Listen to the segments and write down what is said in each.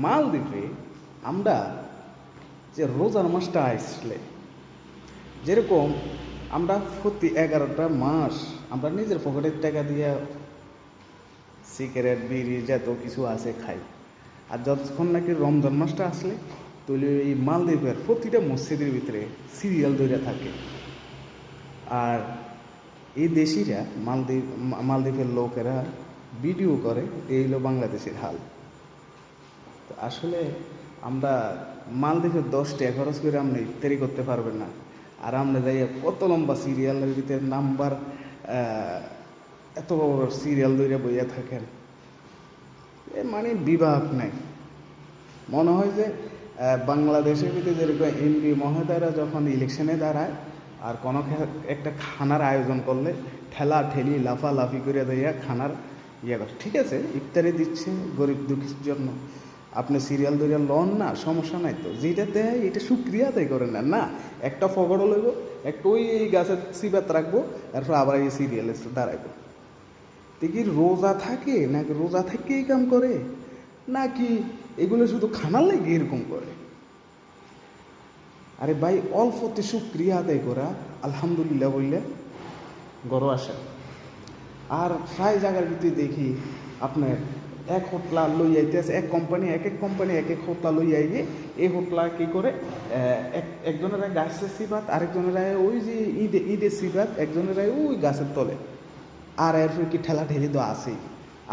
মালদ্বীপে আমরা যে রোজার মাসটা আসলে যেরকম আমরা প্রতি 11টা মাস আমরা নিজের পকেটের টাকা দিয়ে সিগারেট বিড়ি যত কিছু আছে খাই, আর যতক্ষণ নাকি রমজান মাসটা আসলে তাহলে এই মালদ্বীপের প্রতিটা মসজিদের ভিতরে সিরিয়াল ধরে থাকে। আর এই দেশিরা মালদ্বীপের লোকেরা ভিডিও করে, এই হলো বাংলাদেশের হাল। তো আসলে আমরা মালদ্বীপের 10 টাকা খরচ করে আপনি ইফতারি করতে পারবেন না, আর আমরা যাই কত লম্বা সিরিয়ালের ভিতরে নাম্বার এত বড় সিরিয়াল ধরে বইয়া থাকেন, মানে বিভাগ নাই। মনে হয় যে বাংলাদেশের ভিতরে যেরকম এমপি মহোদয়রা যখন ইলেকশনে দাঁড়ায় আর কোনো একটা খানার আয়োজন করলে ঠেলা ঠেলি লাফালাফি করে দেয়া খানার ইয়ে করে। ঠিক আছে, ইফতারি দিচ্ছে গরিব দুঃখীর জন্য, আপনি সিরিয়াল ধরে লন না, সমস্যা নাই, তো যেটা দেয় এটা সুক্রিয়া আদায় করেন না। না, একটা ফগড়ও লইব, একটা ওই গাছের সিবাত রাখবো, তারপর আবার এই সিরিয়ালে দাঁড়াইবো। কি রোজা থাকে নাকি রোজা থেকে এই কাম করে, নাকি এগুলো শুধু খানার লাগে এরকম করে? আরে ভাই, অল্পতে সুক্রিয়া আদায় করা আলহামদুলিল্লাহ বললে গরো আসে। আর প্রায় জায়গার ভিতরে দেখি আপনার এক হোটলা লই আইতেছে, এক কোম্পানি এক এক হোটলা লই আইয়ে এই হোটলা কী করে একজনেরা গাছের সিবাত, আরেকজনেরা ওই যে ঈদের সিবাত, একজনেরা ওই গাছের তলে, আর এরপর কি ঠেলা ঠেলি তো আসেই।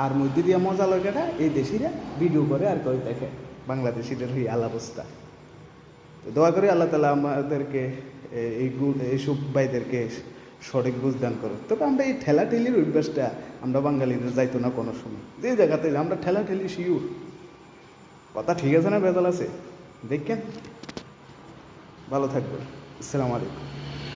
আর মধ্যে দিয়ে মজা লাগাটা এই দেশিরা ভিডিও করে আর কই দেখে বাংলাদেশিদের হই আলাবস্থা। তো দোয়া করি আল্লাহ তালা আমাদেরকে এইসব ভাইদেরকে সঠিক বুঝদান করো। তবে আমরা এই ঠেলাঠেলির অভ্যাসটা আমরা বাঙালিরা যাইতো না কোনো সময়, যে জায়গাতে আমরা ঠেলাঠেলি শিউর। কথা ঠিক আছে না বেজাল আছে? দেখেন, ভালো থাকবেন। আসসালামু আলাইকুম।